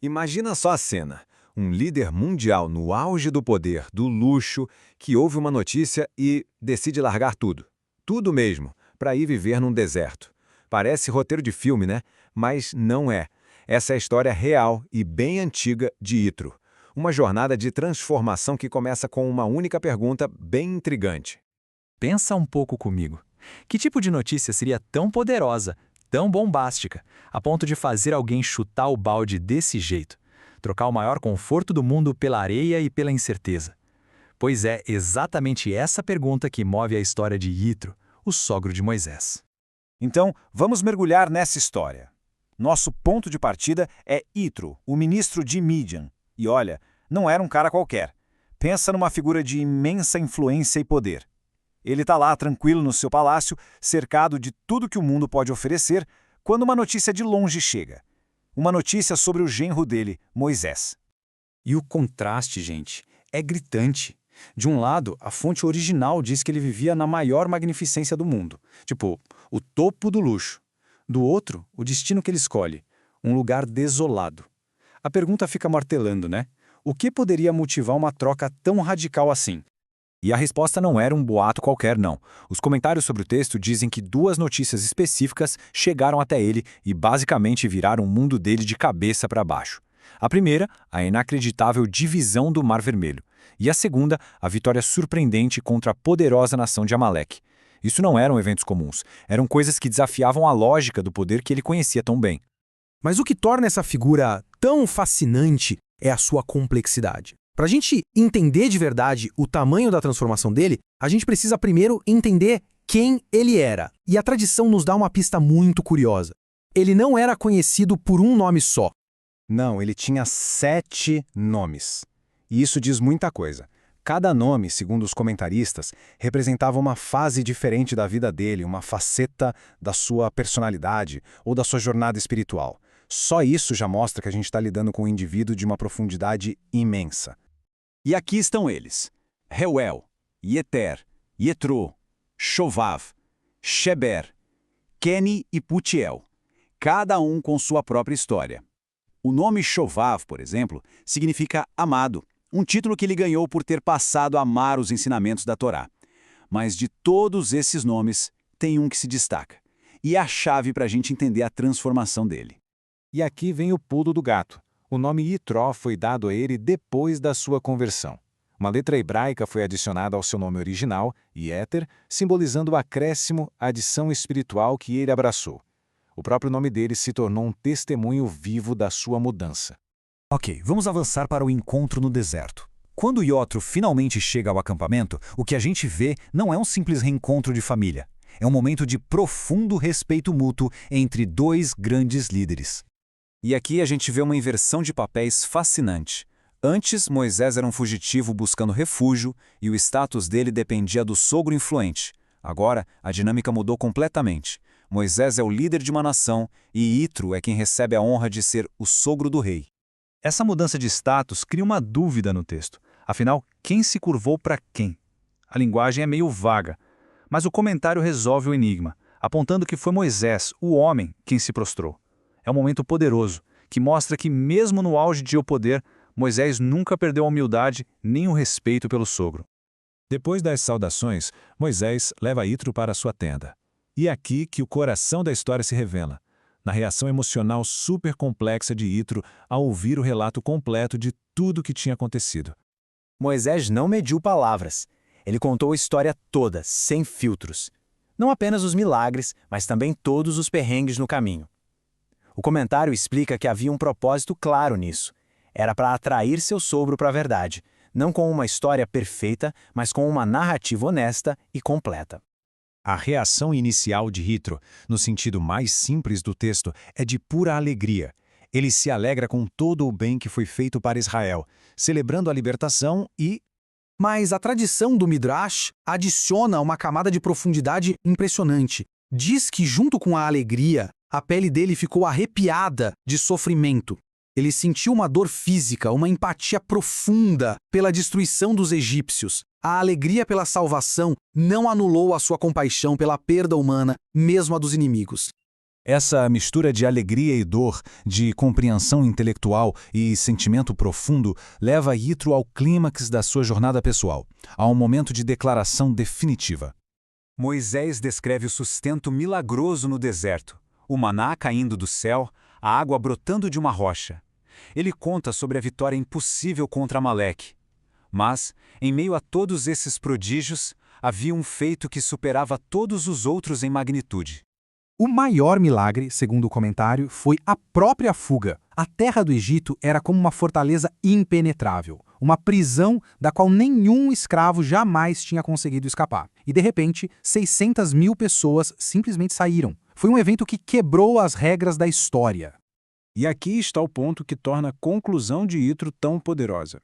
Imagina só a cena. Um líder mundial no auge do poder, do luxo, que ouve uma notícia e decide largar tudo. Tudo mesmo, para ir viver num deserto. Parece roteiro de filme, né? Mas não é. Essa é a história real e bem antiga de Yitro. Uma jornada de transformação que começa com uma única pergunta bem intrigante. Pensa um pouco comigo. Que tipo de notícia seria tão poderosa, tão bombástica, a ponto de fazer alguém chutar o balde desse jeito? Trocar o maior conforto do mundo pela areia e pela incerteza? Pois é exatamente essa pergunta que move a história de Yitro, o sogro de Moisés. Então, vamos mergulhar nessa história. Nosso ponto de partida é Yitro, o ministro de Midian. E olha, não era um cara qualquer. Pensa numa figura de imensa influência e poder. Ele está lá tranquilo no seu palácio, cercado de tudo que o mundo pode oferecer, quando uma notícia de longe chega. Uma notícia sobre o genro dele, Moisés. E o contraste, gente, é gritante. De um lado, a fonte original diz que ele vivia na maior magnificência do mundo. Tipo, o topo do luxo. Do outro, o destino que ele escolhe, um lugar desolado. A pergunta fica martelando, né? O que poderia motivar uma troca tão radical assim? E a resposta não era um boato qualquer, não. Os comentários sobre o texto dizem que duas notícias específicas chegaram até ele e basicamente viraram o mundo dele de cabeça para baixo. A primeira, a inacreditável divisão do Mar Vermelho. E a segunda, a vitória surpreendente contra a poderosa nação de Amaleque. Isso não eram eventos comuns, eram coisas que desafiavam a lógica do poder que ele conhecia tão bem. Mas o que torna essa figura tão fascinante é a sua complexidade. Para a gente entender de verdade o tamanho da transformação dele, a gente precisa primeiro entender quem ele era. E a tradição nos dá uma pista muito curiosa. Ele não era conhecido por um nome só. Não, ele tinha 7 nomes. E isso diz muita coisa. Cada nome, segundo os comentaristas, representava uma fase diferente da vida dele, uma faceta da sua personalidade ou da sua jornada espiritual. Só isso já mostra que a gente está lidando com um indivíduo de uma profundidade imensa. E aqui estão eles: Reuel, Yeter, Yetro, Shovav, Sheber, Keni e Putiel, cada um com sua própria história. O nome Shovav, por exemplo, significa amado, um título que ele ganhou por ter passado a amar os ensinamentos da Torá. Mas de todos esses nomes, tem um que se destaca, e é a chave para a gente entender a transformação dele. E aqui vem o pulo do gato. O nome Yitro foi dado a ele depois da sua conversão. Uma letra hebraica foi adicionada ao seu nome original, Yeter, simbolizando o acréscimo, a adição espiritual que ele abraçou. O próprio nome dele se tornou um testemunho vivo da sua mudança. Ok, vamos avançar para o encontro no deserto. Quando Yitro finalmente chega ao acampamento, o que a gente vê não é um simples reencontro de família. É um momento de profundo respeito mútuo entre dois grandes líderes. E aqui a gente vê uma inversão de papéis fascinante. Antes, Moisés era um fugitivo buscando refúgio e o status dele dependia do sogro influente. Agora, a dinâmica mudou completamente. Moisés é o líder de uma nação e Yitro é quem recebe a honra de ser o sogro do rei. Essa mudança de status cria uma dúvida no texto. Afinal, quem se curvou para quem? A linguagem é meio vaga, mas o comentário resolve o enigma, apontando que foi Moisés, o homem, quem se prostrou. É um momento poderoso, que mostra que mesmo no auge de seu poder, Moisés nunca perdeu a humildade nem o respeito pelo sogro. Depois das saudações, Moisés leva Yitro para sua tenda. E é aqui que o coração da história se revela, na reação emocional super complexa de Yitro ao ouvir o relato completo de tudo o que tinha acontecido. Moisés não mediu palavras. Ele contou a história toda, sem filtros. Não apenas os milagres, mas também todos os perrengues no caminho. O comentário explica que havia um propósito claro nisso. Era para atrair seu sogro para a verdade, não com uma história perfeita, mas com uma narrativa honesta e completa. A reação inicial de Yitro, no sentido mais simples do texto, é de pura alegria. Ele se alegra com todo o bem que foi feito para Israel, celebrando a libertação e... Mas a tradição do Midrash adiciona uma camada de profundidade impressionante. Diz que, junto com a alegria, a pele dele ficou arrepiada de sofrimento. Ele sentiu uma dor física, uma empatia profunda pela destruição dos egípcios, A alegria pela salvação não anulou a sua compaixão pela perda humana, mesmo a dos inimigos. Essa mistura de alegria e dor, de compreensão intelectual e sentimento profundo, leva Yitro ao clímax da sua jornada pessoal, a um momento de declaração definitiva. Moisés descreve o sustento milagroso no deserto, o maná caindo do céu, a água brotando de uma rocha. Ele conta sobre a vitória impossível contra Amaleque. Mas, em meio a todos esses prodígios, havia um feito que superava todos os outros em magnitude. O maior milagre, segundo o comentário, foi a própria fuga. A terra do Egito era como uma fortaleza impenetrável, uma prisão da qual nenhum escravo jamais tinha conseguido escapar. E, de repente, 600 mil pessoas simplesmente saíram. Foi um evento que quebrou as regras da história. E aqui está o ponto que torna a conclusão de Yitro tão poderosa.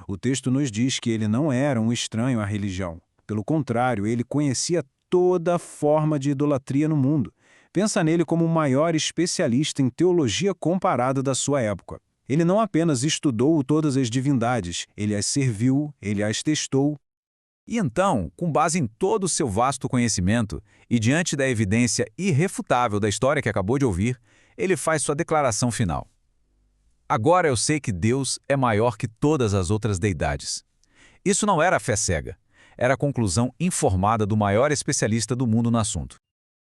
O texto nos diz que ele não era um estranho à religião. Pelo contrário, ele conhecia toda forma de idolatria no mundo. Pensa nele como o maior especialista em teologia comparada da sua época. Ele não apenas estudou todas as divindades, ele as serviu, ele as testou. E então, com base em todo o seu vasto conhecimento e diante da evidência irrefutável da história que acabou de ouvir, ele faz sua declaração final. Agora eu sei que Deus é maior que todas as outras deidades. Isso não era fé cega, era a conclusão informada do maior especialista do mundo no assunto.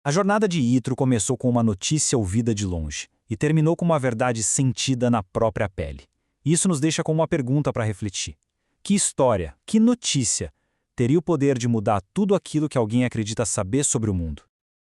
A jornada de Yitro começou com uma notícia ouvida de longe e terminou com uma verdade sentida na própria pele. Isso nos deixa com uma pergunta para refletir. Que história, que notícia teria o poder de mudar tudo aquilo que alguém acredita saber sobre o mundo?